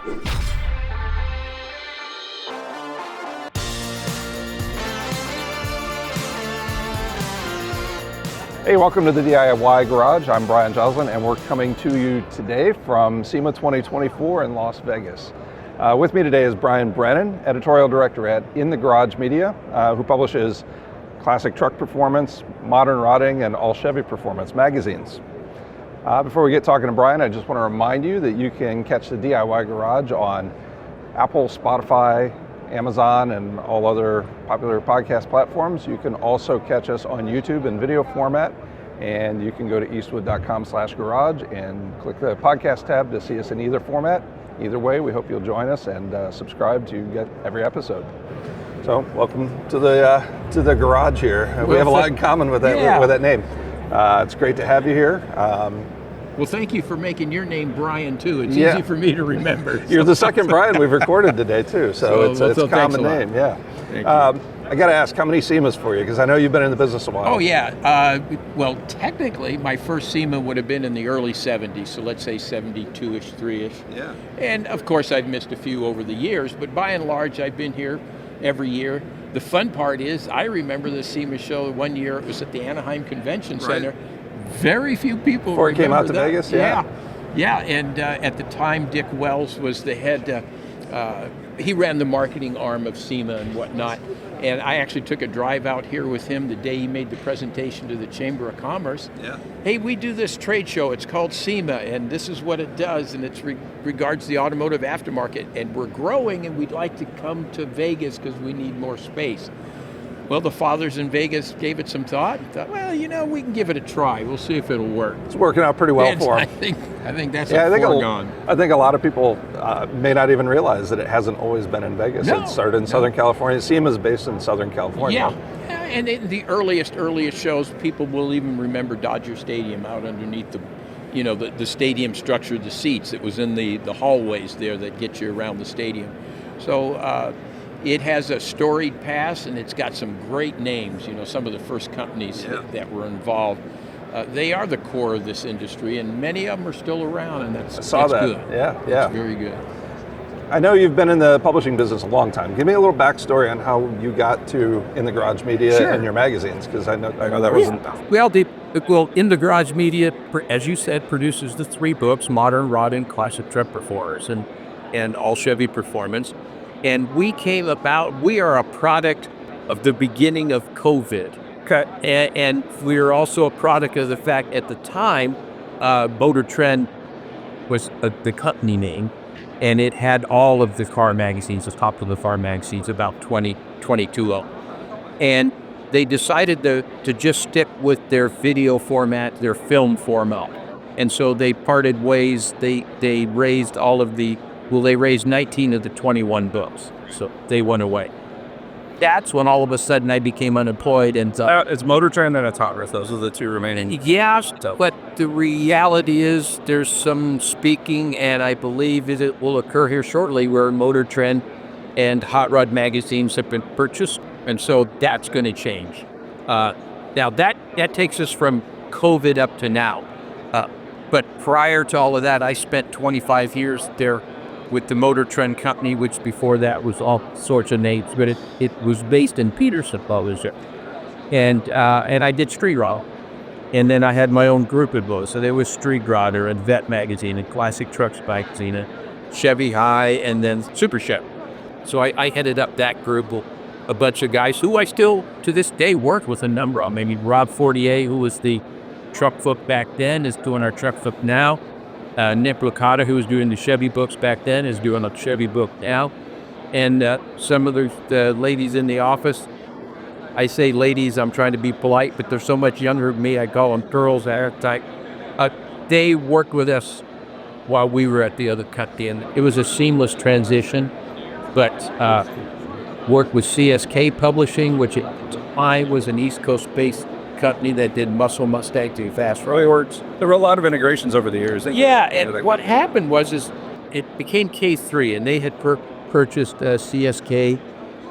Hey, welcome to the D.I.Y Garage. I'm Brian Joslin, and we're coming to you today from SEMA 2024 in Las Vegas. With me today is Brian Brennan, editorial director at In the Garage Media, who publishes Classic Truck Performance, Modern Rodding, and All Chevy Performance magazines. Before we get talking to Brian, I just want to remind you that you can catch the D.I.Y Garage on Apple, Spotify, Amazon, and all other popular podcast platforms. You can also catch us on YouTube in video format, and you can go to eastwood.com/garage and click the podcast tab to see us in either format. Either way, we hope you'll join us and subscribe to get every episode. So, welcome to the garage here. We have a lot in common with that name. It's great to have you here. Well, thank you for making your name Brian, too. It's easy for me to remember. You're the second Brian we've recorded today, too, so it's a common name, yeah. Thank you. I got to ask, how many SEMAs for you? Because I know you've been in the business a while. Oh, yeah. Well, technically, my first SEMA would have been in the early 70s, so let's say 72-ish, 3-ish. Yeah. And, of course, I've missed a few over the years, but by and large, I've been here every year. The fun part is, I remember the SEMA show one year. It was at the Anaheim Convention Center. Very few people before it came out to that. Vegas. Yeah. And at the time, Dick Wells was the head. He ran the marketing arm of SEMA and whatnot. And I actually took a drive out here with him the day he made the presentation to the Chamber of Commerce. Yeah. Hey, we do this trade show. It's called SEMA, and this is what it does, and it regards the automotive aftermarket. And we're growing, and we'd like to come to Vegas because we need more space. Well, the fathers in Vegas gave it some thought and thought, well, we can give it a try. We'll see if it'll work. It's working out pretty well for them. I think that's foregone. I think a lot of people may not even realize that it hasn't always been in Vegas. It started in Southern California. SEMA is based in Southern California. Yeah, and in the earliest shows, people will even remember Dodger Stadium out underneath the stadium structure, the seats. It was in the hallways there that get you around the stadium. So it has a storied past, and it's got some great names. Some of the first companies that were involved. They are the core of this industry, and many of them are still around, and that's good. Yeah. That's very good. I know you've been in the publishing business a long time. Give me a little backstory on how you got to In the Garage Media and your magazines, because I know that wasn't... Well, In the Garage Media, as you said, produces the 3 books, Modern Rodding, Classic Truck Performance, and All Chevy Performance. And we are a product of the beginning of COVID. Okay. And we're also a product of the fact at the time, Motor Trend was the company name, and it had all of the car magazines, the top of the car magazines, about 22 of them. And they decided to just stick with their video format, their film format. And so they parted ways. They raised they raised 19 of the 21 books, so they went away. That's when all of a sudden I became unemployed, and it's Motor Trend and Autograph. Those are the 2 remaining. Yeah, but the reality is there's some speaking, and I believe it will occur here shortly, where Motor Trend and Hot Rod magazines have been purchased, and so that's going to change. Now that takes us from COVID up to now, but prior to all of that, I spent 25 years there with the Motor Trend Company, which before that was all sorts of names, but it was based in Peterson, and I did Street Rod, and then I had my own group of those. So there was Street Rodder and Vet Magazine and Classic Trucks Magazine and Chevy High, and then Super Chevy. So I headed up that group, a bunch of guys who I still to this day work with a number of. Maybe Rob Fortier, who was the truck book back then, is doing our truck book now. Nick Licata, who was doing the Chevy books back then, is doing a Chevy book now. And some of the ladies in the office, I say ladies, I'm trying to be polite, but they're so much younger than me, I call them girls. They worked with us while we were at the other company, and it was a seamless transition. But worked with CSK Publishing, which at the time was an East Coast-based company that did Muscle Mustang to Fast Forwards. There were a lot of integrations over the years. And what happened was it became K3, and they had purchased CSK,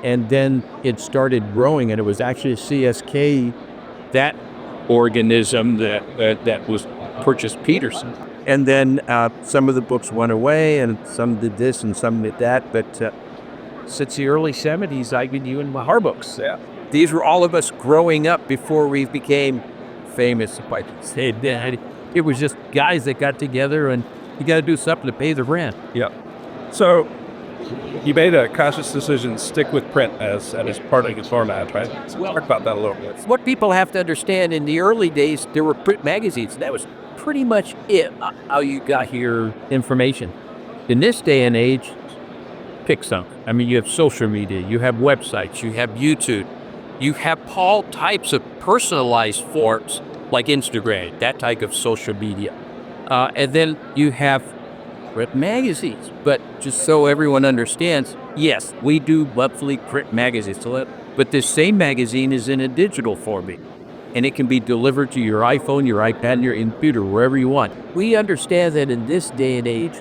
and then it started growing, and it was actually CSK, that organism that was purchased Peterson. And then some of the books went away, and some did this and some did that. But since the early 70s, I've been doing our books. Yeah. These were all of us growing up before we became famous, if I could say that. It was just guys that got together, and you got to do something to pay the rent. Yeah. So you made a conscious decision to stick with print as part of your format, right? So talk about that a little bit. What people have to understand, in the early days, there were print magazines. That was pretty much it, how you got your information. In this day and age, pick some. I mean, you have social media, you have websites, you have YouTube, you have all types of personalized forms like Instagram, that type of social media. And then you have print magazines. But just so everyone understands, yes, we do monthly print magazines, but this same magazine is in a digital format, and it can be delivered to your iPhone, your iPad, your computer, wherever you want. We understand that in this day and age,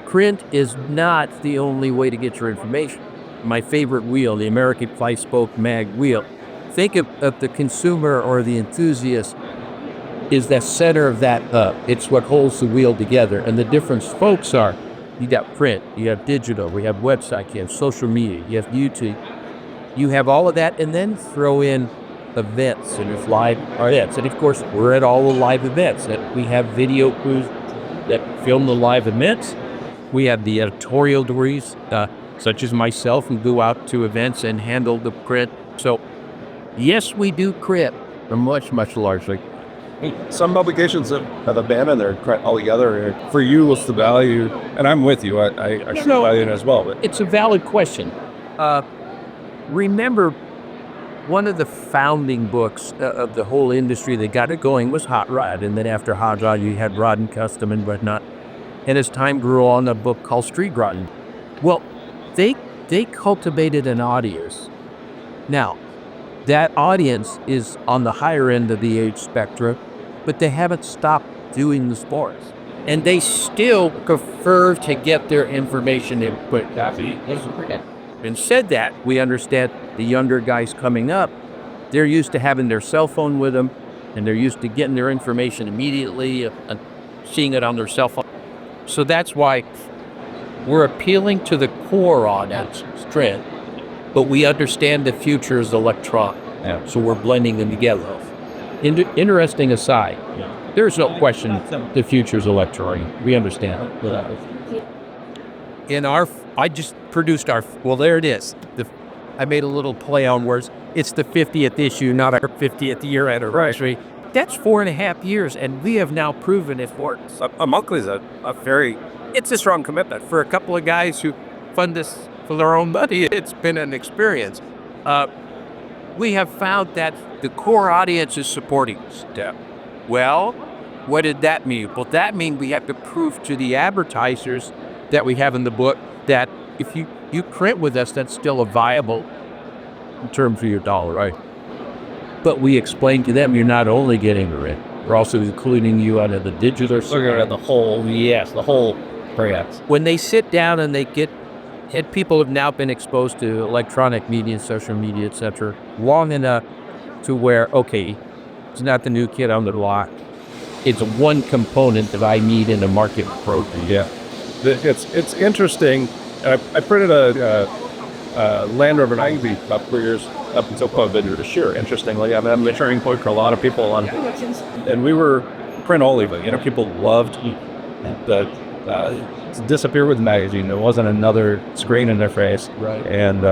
print is not the only way to get your information. My favorite wheel, the American 5-spoke mag wheel. Think of the consumer or the enthusiast is the center of that hub. It's what holds the wheel together. And the different spokes are, you got print, you have digital, we have website, you have social media, you have YouTube. You have all of that, and then throw in events and if live events. And of course, we're at all the live events. That we have video crews that film the live events. We have the editorial degrees, such as myself, who go out to events and handle the print. So, yes, we do print, but much, much largely. Some publications have abandoned their print altogether. For you, what's the value? And I'm with you. I should value it as well. But It's a valid question. Remember, one of the founding books of the whole industry that got it going was Hot Rod. And then after Hot Rod, you had Rod and Custom and whatnot. And as time grew on, a book called Street Rotten. Well, they cultivated an audience. Now, that audience is on the higher end of the age spectrum, but they haven't stopped doing the sports. And they still prefer to get their information input. And said that, we understand the younger guys coming up, they're used to having their cell phone with them, and they're used to getting their information immediately and seeing it on their cell phone. So that's why we're appealing to the core audience trend, but we understand the future is electronic. Yeah. So we're blending them together. Interesting aside, there's no question the future is electronic. We understand. I just produced there it is. I made a little play on words. It's the 50th issue, not our 50th year anniversary. Right. That's 4.5 years, and we have now proven it works. a monthly is it's a strong commitment. For a couple of guys who fund this for their own money, it's been an experience. We have found that the core audience is supporting us. Well, what did that mean? Well, that means we have to prove to the advertisers that we have in the book that if you print with us, that's still a viable in terms of your dollar, right? But we explain to them, you're not only getting the rent, we're also including you out of the digital. Looking at the whole, the whole project. When they sit down and people have now been exposed to electronic media, social media, etc., long enough to where, okay, it's not the new kid on the block. It's one component that I need in a market program. Yeah, it's interesting. I printed a Land Rover 90 about 3 years up until COVID. Sure, interestingly, I'm a turning point for a lot of people. And we were print only, but people loved the disappear with the magazine. There wasn't another screen in their face, right? And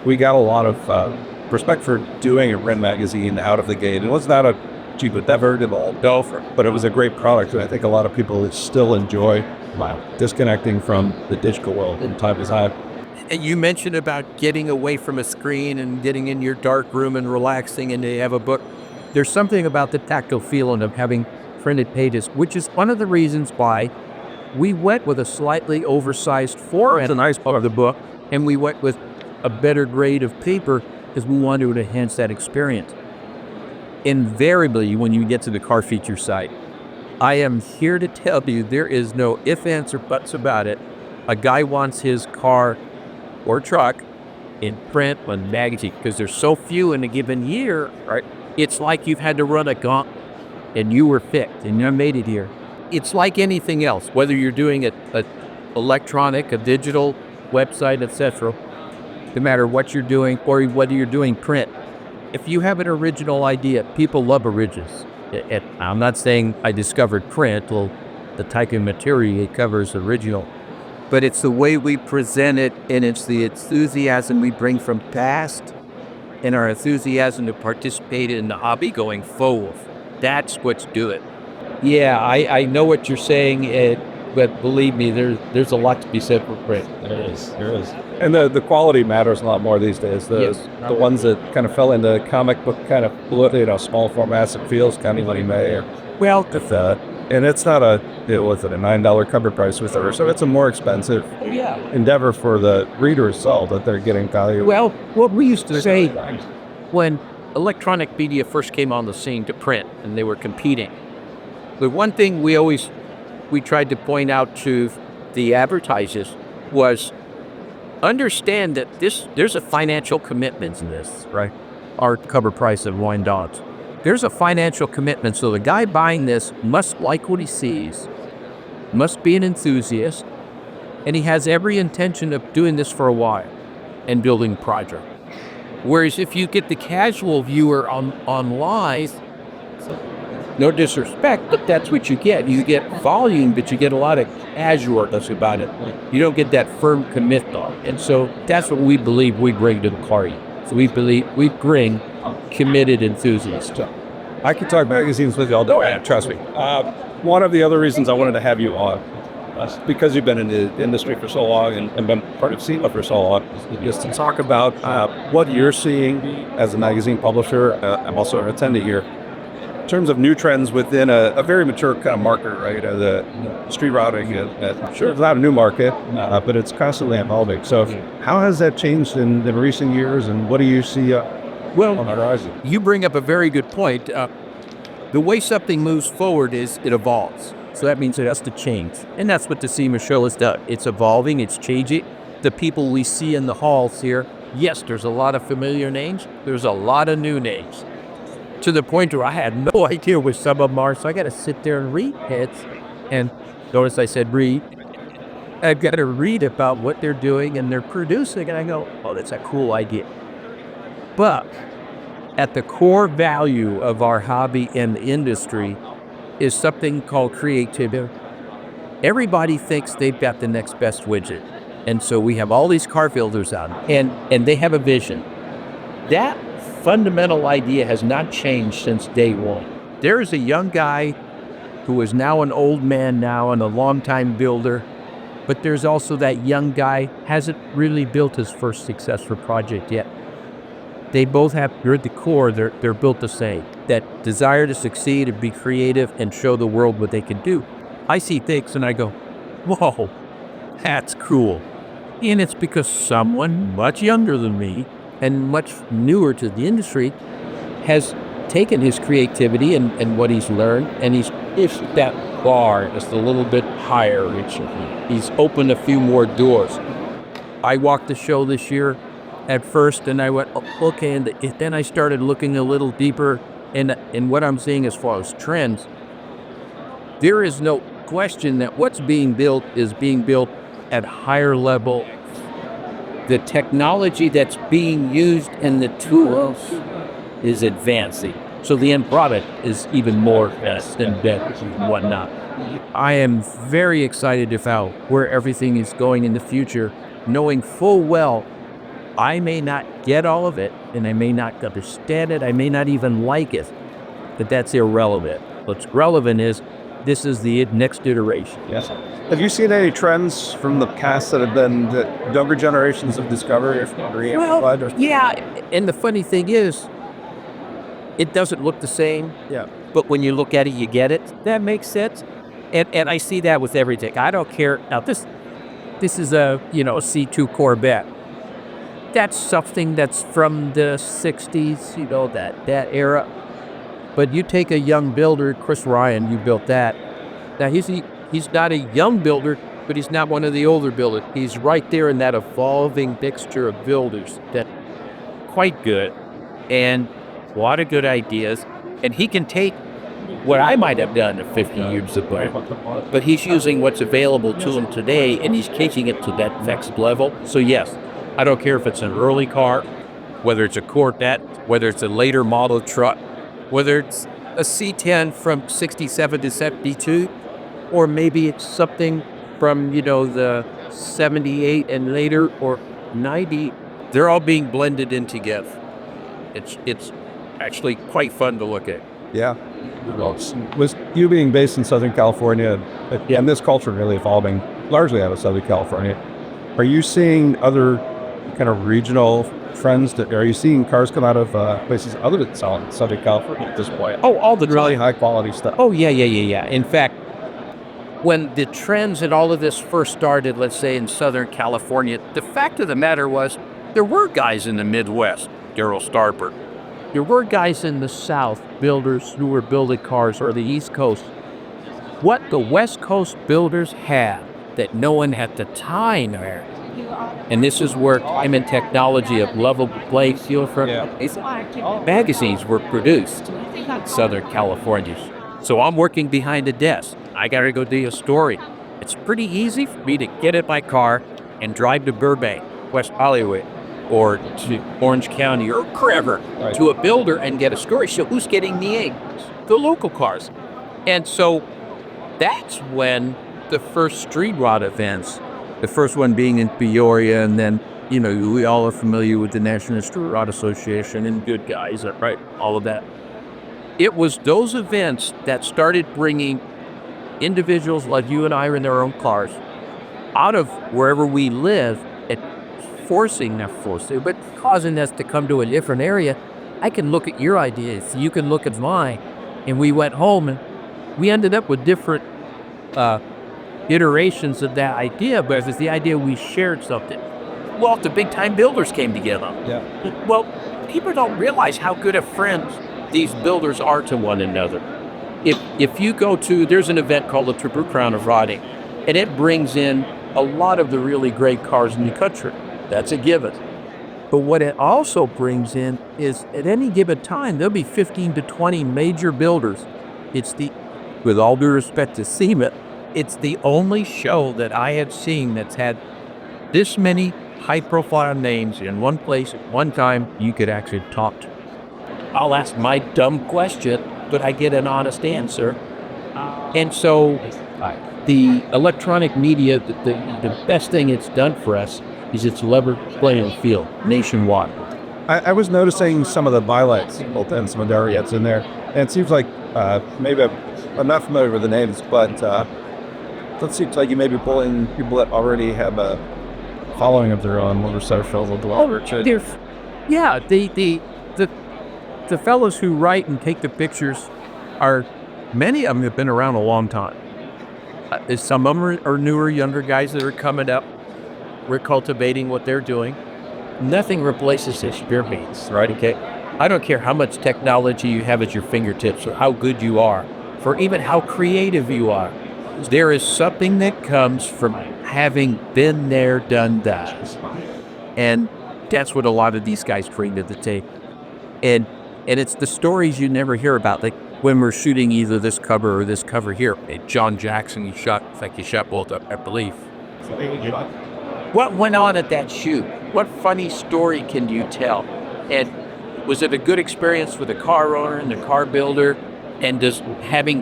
we got a lot of respect for doing a print magazine out of the gate. It was not a cheap endeavor, but it was a great product, and I think a lot of people still enjoy disconnecting from the digital world from time to time. And you mentioned about getting away from a screen and getting in your dark room and relaxing and you have a book. There's something about the tactile feeling of having printed pages, which is one of the reasons why we went with a slightly oversized format. It's a nice part of the book. And we went with a better grade of paper because we wanted to enhance that experience. Invariably, when you get to the car feature site, I am here to tell you there is no ifs, ands, or buts about it. A guy wants his car or truck in print or magazine because there's so few in a given year, right? It's like you've had to run a gauntlet. and you were picked and you made it here. It's like anything else, whether you're doing a electronic, a digital website, etc., no matter what you're doing, or whether you're doing print. If you have an original idea, people love originals. I'm not saying I discovered print, well, the type of material it covers original, but it's the way we present it, and it's the enthusiasm we bring from past and our enthusiasm to participate in the hobby going forward. That's what's do it. Yeah, I know what you're saying, but believe me, there's a lot to be said for print. There is. And the quality matters a lot more these days. The ones that kind of fell into comic book kind of, small formats, it feels kind of like May. Well, With that. And it's not a $9 cover price with it, so it's a more expensive endeavor for the reader itself that they're getting value. Well, what we used to say when electronic media first came on the scene to print and they were competing, the one thing we tried to point out to the advertisers was understand that there's a financial commitment in this, right? Our cover price of wine dogs. There's a financial commitment, so the guy buying this must like what he sees, must be an enthusiast, and he has every intention of doing this for a while and building a project. Whereas if you get the casual viewer online, no disrespect, but that's what you get. You get volume, but you get a lot of casualness about it. You don't get that firm commitment. And so that's what we believe we bring to the party. So we believe we bring committed enthusiasts. I could talk magazines with you all day, trust me. One of the other reasons I wanted to have you on, because you've been in the industry for so long and been part of SEMA for so long, is to talk about what you're seeing as a magazine publisher. I'm also an attendee here. In terms of new trends within a very mature kind of market, right? The street routing, sure, it's not a new market, but it's constantly evolving. So how has that changed in recent years, and what do you see on the horizon? You bring up a very good point. The way something moves forward is it evolves. So that means it has to change. And that's what the SEMA Show has done. It's evolving, it's changing. The people we see in the halls here, yes, there's a lot of familiar names. There's a lot of new names. To the point where I had no idea what some of them are, so I got to sit there and read it. And notice I said read. I've got to read about what they're doing and they're producing, and I go, oh, that's a cool idea. But at the core value of our hobby and the industry is something called creativity. Everybody thinks they've got the next best widget. And so we have all these car builders out, and they have a vision. That fundamental idea has not changed since day one. There is a young guy who is now an old man now and a longtime builder, but there's also that young guy hasn't really built his first successful project yet. They both have, you're at the core, they're built the same. That desire to succeed and be creative and show the world what they can do. I see things and I go, whoa, that's cool. And it's because someone much younger than me and much newer to the industry has taken his creativity and what he's learned, and he's pushed that bar just a little bit higher. He's opened a few more doors. I walked the show this year at first, and I went, oh, okay, and then I started looking a little deeper, and what I'm seeing as far as trends, there is no question that what's being built is being built at higher level. The technology that's being used and the tools is advancing. So the end product is even more best and better and whatnot. I am very excited about where everything is going in the future, knowing full well I may not get all of it and I may not understand it, I may not even like it, but that's irrelevant. What's relevant is this is the next iteration. Yes. Have you seen any trends from the past that have been the younger generations have discovered? Well, yeah, and the funny thing is, it doesn't look the same. Yeah. But when you look at it, you get it. That makes sense. And I see that with everything. I don't care. Now this is a C2 Corvette. That's something that's from the 60s, that era. But you take a young builder, Chris Ryan, you built that. Now he's not a young builder, but he's not one of the older builders. He's right there in that evolving mixture of builders that quite good and a lot of good ideas. And he can take what I might have done 50 years ago. But he's using what's available to him today, and he's taking it to that next level. So yes, I don't care if it's an early car, whether it's a Corvette, whether it's a later model truck, whether it's a C10 from 67 to 72, or maybe it's something from, the 78 and later, or 90. They're all being blended in together. It's actually quite fun to look at. Yeah. Was you being based in Southern California, and this culture really evolving largely out of Southern California, are you seeing other kind of regional trends? Are you seeing cars come out of places other than Southern California at this point? Oh, all the Really time. high quality stuff. Oh, yeah. In fact, when the trends and all of this first started, let's say in Southern California, the fact of the matter was there were guys in the Midwest, Darrell Starper. There were guys in the South, builders who were building cars, or the East Coast. What the West Coast builders had that no one had the time there, and this is where time and technology of level playing field for magazines were produced in Southern California. So I'm working behind a desk. I got to go do a story. It's pretty easy for me to get in my car and drive to Burbank, West Hollywood, or to Orange County, or wherever, to a builder and get a story. So who's getting the ink? The local cars. And so that's when the first street rod events, the first one being in Peoria, and then, we all are familiar with the National Street Rod Association and Good Guys, right? All of that. It was those events that started bringing individuals like you and I in their own cars out of wherever we live, and but causing us to come to a different area. I can look at your ideas, you can look at mine, and we went home and we ended up with different iterations of that idea, but it's the idea we shared something. Well, the big time builders came together. Yeah. Well, people don't realize how good of friends these builders are to one another. If you go to, there's an event called the Triple Crown of Rodding, and it brings in a lot of the really great cars in the country. That's a given. But what it also brings in is, at any given time, there'll be 15 to 20 major builders. With all due respect to SEMA, it's the only show that I have seen that's had this many high-profile names in one place at one time you could actually talk to. I'll ask my dumb question, but I get an honest answer. And so the electronic media, the best thing it's done for us is it's leveled playing field nationwide. I was noticing some of the bylights built in, some of the areas in there, and it seems like maybe I'm not familiar with the names, but it seems like you maybe pull in people that already have a following of their own, more social dweller. Yeah, the fellows who write and take the pictures many of them have been around a long time. Some of them are newer, younger guys that are coming up. We're cultivating what they're doing. Nothing replaces experience, right? Okay. I don't care how much technology you have at your fingertips or how good you are, for even how creative you are. There is something that comes from having been there, done that. And that's what a lot of these guys bring to the table. And it's the stories you never hear about. Like when we're shooting either this cover or this cover here, John Jackson, he shot both, I believe. What went on at that shoot? What funny story can you tell? And was it a good experience with the car owner and the car builder? And just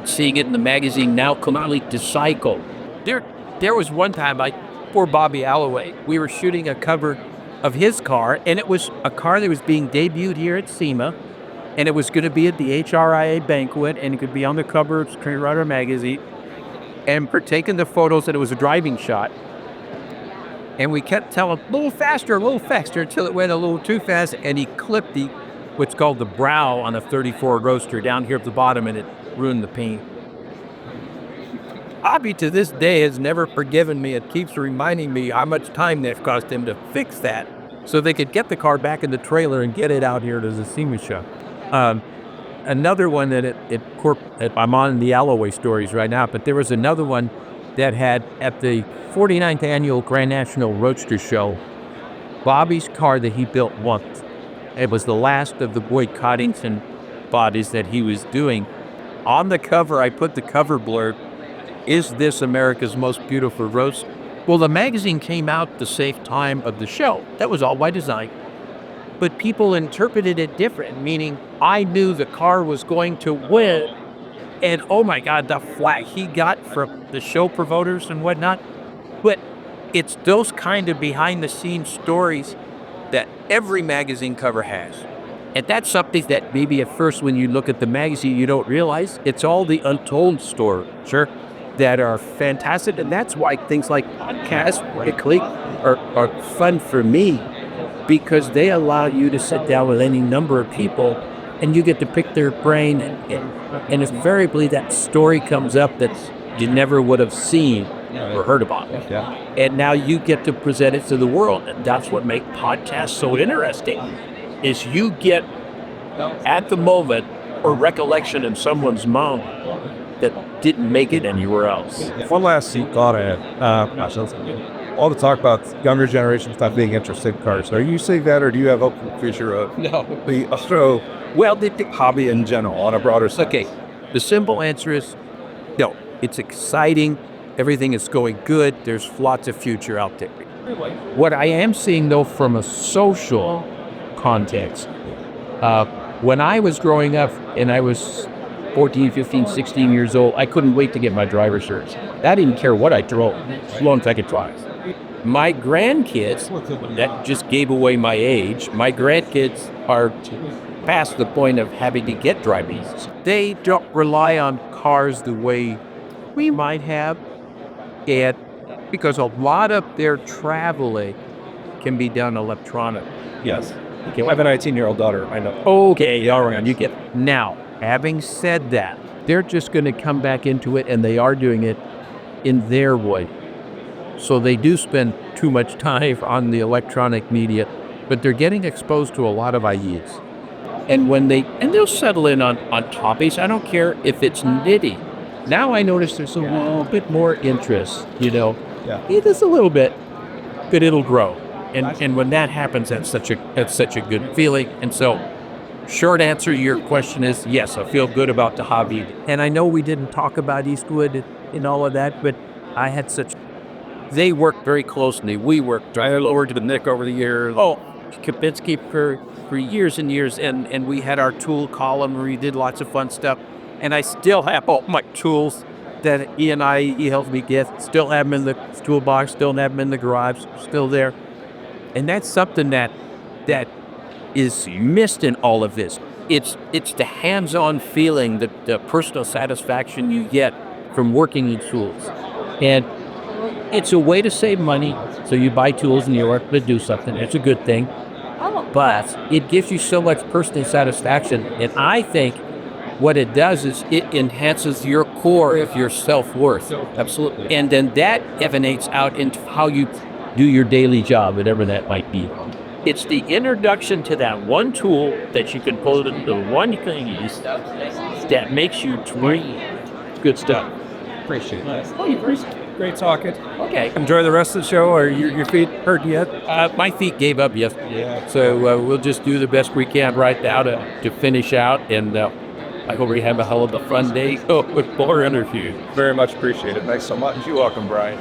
seeing it in the magazine now completely cycle. There was one time, poor Bobby Alloway, we were shooting a cover of his car, and it was a car that was being debuted here at SEMA, and it was going to be at the HRIA banquet, and it could be on the cover of Street Rodder magazine. And we're taking the photos, and it was a driving shot. And we kept telling him, a little faster, until it went a little too fast, and he clipped what's called the brow on a 34 Roadster down here at the bottom, and it ruined the paint. Bobby, to this day, has never forgiven me. It keeps reminding me how much time that cost him to fix that so they could get the car back in the trailer and get it out here to the SEMA Show. Another one that I'm on the Alloway stories right now, but there was another one that had at the 49th annual Grand National Roadster Show, Bobby's car that he built once. It was the last of the Boyd Coddington bodies that he was doing. On the cover, I put the cover blurb, "Is this America's most beautiful roast?" Well, the magazine came out the same time of the show. That was all by design. But people interpreted it different, meaning I knew the car was going to win. And oh my God, the flack he got from the show promoters and whatnot. But it's those kind of behind the scenes stories that every magazine cover has. And that's something that maybe at first when you look at the magazine, you don't realize. It's all the untold stories, sure, that are fantastic. And that's why things like podcasts, particularly, are fun for me, because they allow you to sit down with any number of people and you get to pick their brain. And invariably that story comes up that you never would have seen or heard about. Yeah. And now you get to present it to the world. And that's what makes podcasts so interesting, is you get at the moment or recollection in someone's mind that didn't make it anywhere else. One last thought I had. All the talk about younger generation stuff being interested in cars. Are you saying that, or do you have hope for the future of the Astro hobby in general on a broader scale? Okay, the simple answer is no. It's exciting. Everything is going good. There's lots of future out there. What I am seeing, though, from a social context, when I was growing up and I was 14, 15, 16 years old, I couldn't wait to get my driver's cert. I didn't care what I drove, as long as I could drive. My grandkids, that just gave away my age, my grandkids are past the point of having to get driving licenses. They don't rely on cars the way we might have, and because a lot of their traveling can be done electronically. Yes. Okay, I have a 19-year-old daughter. I know. Okay, all right, you get it. Now, having said that, they're just going to come back into it, and they are doing it in their way. So they do spend too much time on the electronic media, but they're getting exposed to a lot of ideas. And they'll settle in on topics. I don't care if it's nitty. Now I notice there's a little bit more interest, Yeah. It is a little bit, but it'll grow. And when that happens, that's such a good feeling. And so, short answer to your question is yes, I feel good about the hobby. And I know we didn't talk about Eastwood and all of that, but I had they worked very closely. We worked over to Nick over the years. Oh, Kapinski for years and years. And we had our tool column where we did lots of fun stuff. And I still have all my tools that he helped me get. Still have them in the toolbox, still have them in the garage, still there. And that's something that is missed in all of this. It's the hands-on feeling, the personal satisfaction you get from working in tools. And it's a way to save money. So you buy tools and you're able to do something. It's a good thing. But it gives you so much personal satisfaction. And I think what it does is it enhances your core of your self-worth. Absolutely. And then that emanates out into how you do your daily job, whatever that might be. It's the introduction to that one tool that you can pull into the one thing that makes you dream. Good stuff. Appreciate it. Great talking. Okay. Enjoy the rest of the show. Are your feet hurt yet? My feet gave up yesterday. So we'll just do the best we can right now to finish out. And I hope we have a hell of a fun day with more interviews. Very much appreciated. Thanks so much. You're welcome, Brian.